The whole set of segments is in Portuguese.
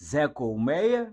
Zé Colmeia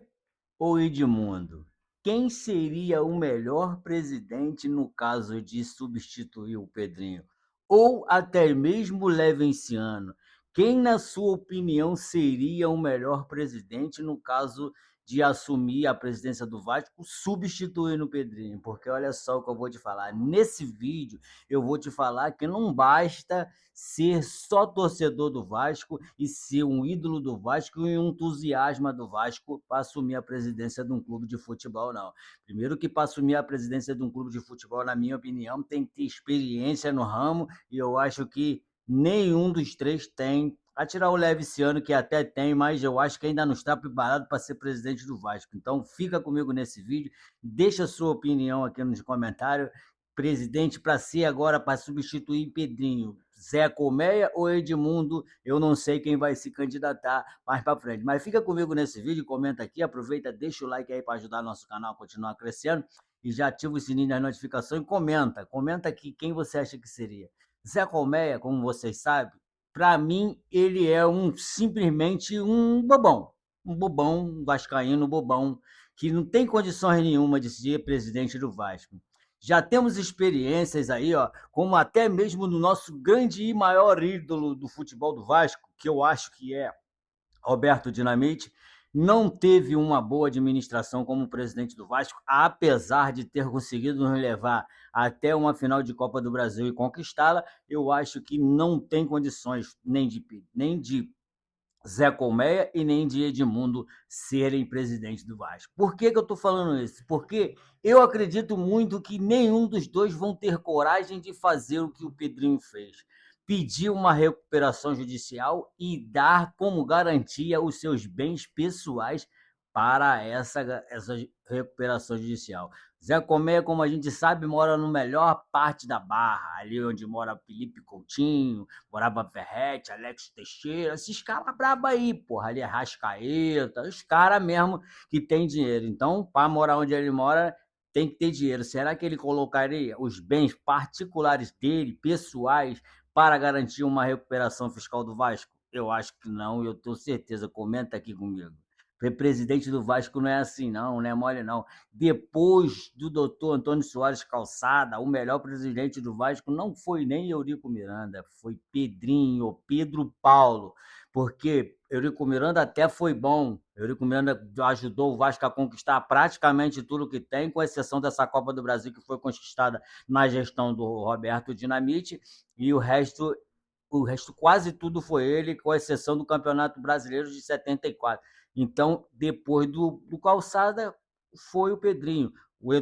ou Edmundo? Quem seria o melhor presidente no caso de substituir o Pedrinho? Ou até mesmo o Levenciano? Quem, na sua opinião, seria o melhor presidente no caso de assumir a presidência do Vasco, substituindo o Pedrinho? Porque olha só o que eu vou te falar. Nesse vídeo, eu vou te falar que não basta ser só torcedor do Vasco e ser um ídolo do Vasco e um entusiasmo do Vasco para assumir a presidência de um clube de futebol, não. Primeiro que para assumir a presidência de um clube de futebol, na minha opinião, tem que ter experiência no ramo e eu acho que nenhum dos três tem. A tirar o Leviciano, que até tem, mas eu acho que ainda não está preparado para ser presidente do Vasco. Então, fica comigo nesse vídeo, deixa a sua opinião aqui nos comentários. Presidente para ser agora, para substituir Pedrinho, Zé Colmeia ou Edmundo, eu não sei quem vai se candidatar mais para frente. Mas fica comigo nesse vídeo, comenta aqui, aproveita, deixa o like aí para ajudar nosso canal a continuar crescendo e já ativa o sininho das notificações e comenta aqui quem você acha que seria. Zé Colmeia, como vocês sabem, para mim ele é simplesmente um bobão, um vascaíno bobão, que não tem condições nenhuma de ser presidente do Vasco. Já temos experiências aí, ó, como até mesmo no nosso grande e maior ídolo do futebol do Vasco, que eu acho que é Roberto Dinamite, não teve uma boa administração como presidente do Vasco, apesar de ter conseguido nos levar até uma final de Copa do Brasil e conquistá-la. Eu acho que não tem condições nem de Zé Colmeia e nem de Edmundo serem presidente do Vasco. Por que eu estou falando isso? Porque eu acredito muito que nenhum dos dois vão ter coragem de fazer o que o Pedrinho fez. Pedir uma recuperação judicial e dar como garantia os seus bens pessoais para essa recuperação judicial. Zé Colmeia, como a gente sabe, mora no melhor parte da Barra, ali onde mora Felipe Coutinho, morava Ferrete, Alex Teixeira, esses caras brabos aí, porra, ali Arrascaeta, os caras mesmo que tem dinheiro. Então, para morar onde ele mora, tem que ter dinheiro. Será que ele colocaria os bens particulares dele, pessoais, para garantir uma recuperação fiscal do Vasco? Eu acho que não, e eu tenho certeza. Comenta aqui comigo. Ser presidente do Vasco não é assim, não é mole, não. Depois do doutor Antônio Soares Calçada, o melhor presidente do Vasco não foi nem Eurico Miranda, foi Pedrinho, Pedro Paulo, porque Eurico Miranda até foi bom. Eurico Miranda ajudou o Vasco a conquistar praticamente tudo que tem, com exceção dessa Copa do Brasil que foi conquistada na gestão do Roberto Dinamite, e o resto quase tudo foi ele, com exceção do Campeonato Brasileiro de 74. Então, depois do Calçada, foi o Pedrinho. O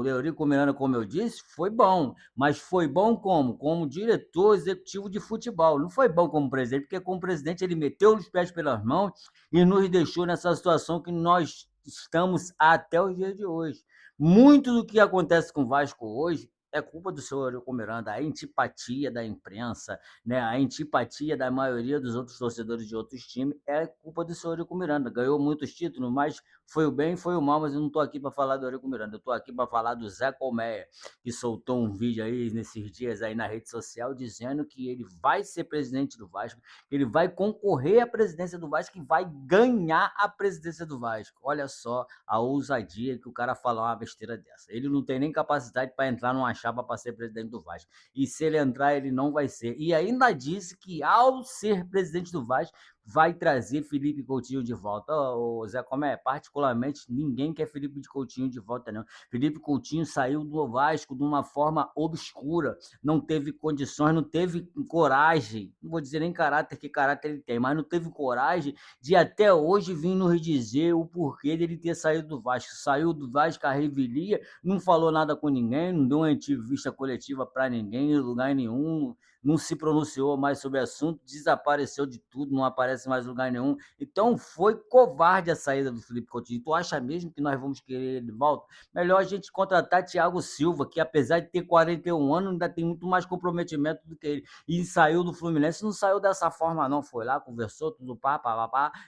Eurico Miranda, como eu disse, foi bom, mas foi bom como? Como diretor executivo de futebol. Não foi bom como presidente, porque como presidente ele meteu os pés pelas mãos e nos deixou nessa situação que nós estamos até os dias de hoje. Muito do que acontece com o Vasco hoje é culpa do senhor Eurico Miranda, a antipatia da imprensa, né, a antipatia da maioria dos outros torcedores de outros times é culpa do senhor Eurico Miranda. Ganhou muitos títulos, mas foi o bem, foi o mal, mas eu não estou aqui para falar do Eurico Miranda, eu estou aqui para falar do Zé Colmeia, que soltou um vídeo aí nesses dias aí na rede social dizendo que ele vai ser presidente do Vasco, ele vai concorrer à presidência do Vasco e vai ganhar a presidência do Vasco. Olha só a ousadia que o cara fala uma besteira dessa. Ele não tem nem capacidade para entrar numa chapa para ser presidente do Vasco. E se ele entrar, ele não vai ser. E ainda disse que, ao ser presidente do Vasco, vai trazer Felipe Coutinho de volta. Ô, Zé, como é? Particularmente, ninguém quer Felipe Coutinho de volta, não. Felipe Coutinho saiu do Vasco de uma forma obscura, não teve condições, não teve coragem, não vou dizer nem caráter, que caráter ele tem, mas não teve coragem de até hoje vir nos dizer o porquê dele ter saído do Vasco. Saiu do Vasco a revelia, não falou nada com ninguém, não deu uma entrevista coletiva para ninguém, em lugar nenhum, não se pronunciou mais sobre o assunto, desapareceu de tudo, não aparece mais em lugar nenhum. Então foi covarde a saída do Felipe Coutinho. Tu acha mesmo que nós vamos querer ele de volta? Melhor a gente contratar Thiago Silva, que apesar de ter 41 anos, ainda tem muito mais comprometimento do que ele. E saiu do Fluminense, não saiu dessa forma, não. Foi lá, conversou, tudo pá,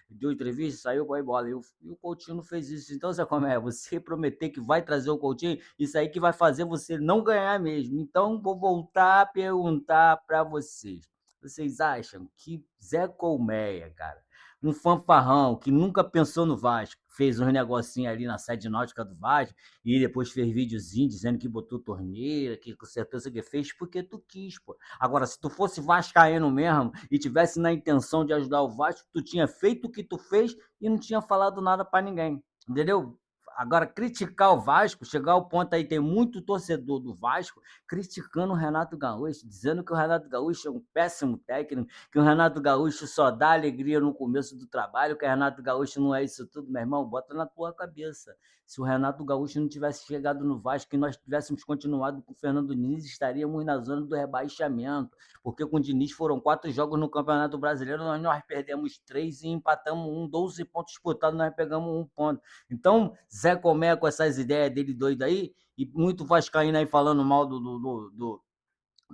deu entrevista, saiu, foi embora. E o Coutinho não fez isso. Então, Zé, como é? Você prometer que vai trazer o Coutinho, isso aí que vai fazer você não ganhar mesmo. Então, vou voltar a perguntar para vocês. Vocês acham que Zé Colmeia, cara, um fanfarrão que nunca pensou no Vasco, fez uns negocinhos ali na sede náutica do Vasco e depois fez videozinho dizendo que botou torneira, que consertou isso que fez porque tu quis, pô. Agora, se tu fosse vascaíno mesmo e tivesse na intenção de ajudar o Vasco, tu tinha feito o que tu fez e não tinha falado nada para ninguém, entendeu? Agora, criticar o Vasco, chegar ao ponto aí, tem muito torcedor do Vasco criticando o Renato Gaúcho, dizendo que o Renato Gaúcho é um péssimo técnico, que o Renato Gaúcho só dá alegria no começo do trabalho, que o Renato Gaúcho não é isso tudo, meu irmão, bota na tua cabeça. Se o Renato Gaúcho não tivesse chegado no Vasco e nós tivéssemos continuado com o Fernando Diniz, estaríamos na zona do rebaixamento, porque com o Diniz foram 4 jogos no Campeonato Brasileiro, nós perdemos 3 e empatamos 12 pontos disputados, nós pegamos 1 ponto. Então, Zé Comé com essas ideias dele doido aí, e muito vascaíno aí falando mal do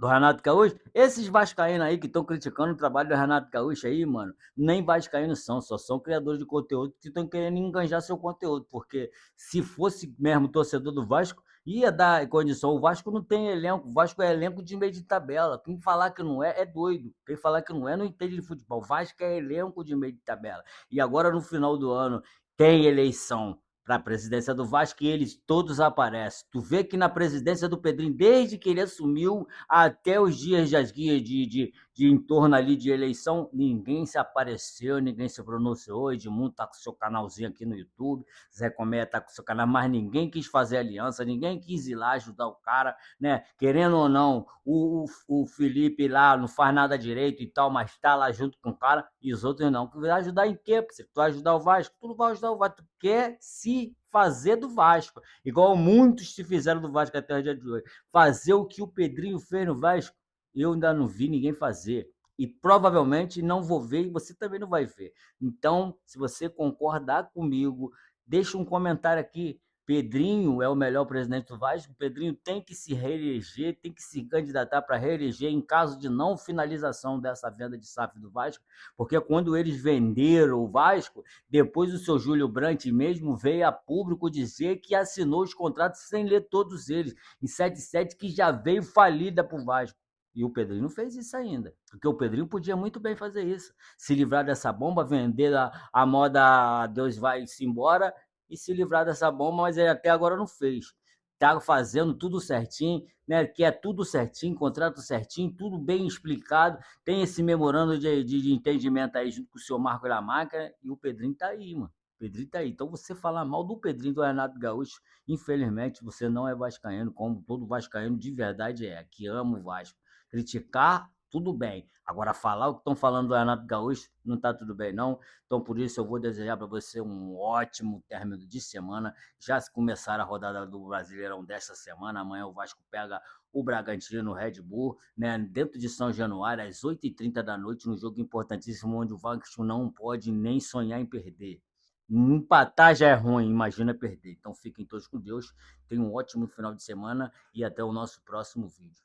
Renato Gaúcho, esses vascaínos aí que estão criticando o trabalho do Renato Gaúcho aí, mano, nem vascaínos são, só são criadores de conteúdo que estão querendo enganjar seu conteúdo, porque se fosse mesmo torcedor do Vasco, ia dar condição. O Vasco não tem elenco, o Vasco é elenco de meio de tabela. Quem falar que não é, é doido. Quem falar que não entende de futebol. O Vasco é elenco de meio de tabela. E agora, no final do ano, tem eleição para a presidência do Vasco e eles todos aparecem. Tu vê que na presidência do Pedrinho, desde que ele assumiu até os dias das guias de em torno ali de eleição, ninguém se apareceu, ninguém se pronunciou. Edmundo tá com seu canalzinho aqui no YouTube, Zé Comé tá com seu canal, mas ninguém quis fazer aliança, ninguém quis ir lá ajudar o cara, né? Querendo ou não, o Felipe lá não faz nada direito e tal, mas tá lá junto com o cara, e os outros não. Tu vai ajudar em quê? Se tu vai ajudar o Vasco, tu não vai ajudar o Vasco, tu quer se fazer do Vasco, igual muitos se fizeram do Vasco até o dia de hoje. Fazer o que o Pedrinho fez no Vasco, eu ainda não vi ninguém fazer. E provavelmente não vou ver e você também não vai ver. Então, se você concordar comigo, deixa um comentário aqui. Pedrinho é o melhor presidente do Vasco. Pedrinho tem que se reeleger, tem que se candidatar para reeleger em caso de não finalização dessa venda de SAF do Vasco, porque quando eles venderam o Vasco, depois o seu Júlio Brandt mesmo veio a público dizer que assinou os contratos sem ler todos eles, em 77 que já veio falida para o Vasco. E o Pedrinho não fez isso ainda, porque o Pedrinho podia muito bem fazer isso, se livrar dessa bomba, vender a moda Deus vai-se embora e se livrar dessa bomba, mas ele até agora não fez. Tá fazendo tudo certinho, né? Que é tudo certinho, contrato certinho, tudo bem explicado. Tem esse memorando de entendimento aí junto com o senhor Marco da Máquina e o Pedrinho tá aí, mano. O Pedrinho tá aí. Então você falar mal do Pedrinho do Renato Gaúcho, infelizmente você não é vascaíno, como todo vascaíno de verdade é, que ama o Vasco. Criticar, tudo bem. Agora, falar o que estão falando do Renato Gaúcho, não está tudo bem, não. Então, por isso, eu vou desejar para você um ótimo término de semana. Já se começar a rodada do Brasileirão desta semana. Amanhã o Vasco pega o Bragantino, o Red Bull, né, dentro de São Januário, às 8h30 da noite, num jogo importantíssimo, onde o Vasco não pode nem sonhar em perder. Empatar já é ruim, imagina perder. Então, fiquem todos com Deus. Tenham um ótimo final de semana e até o nosso próximo vídeo.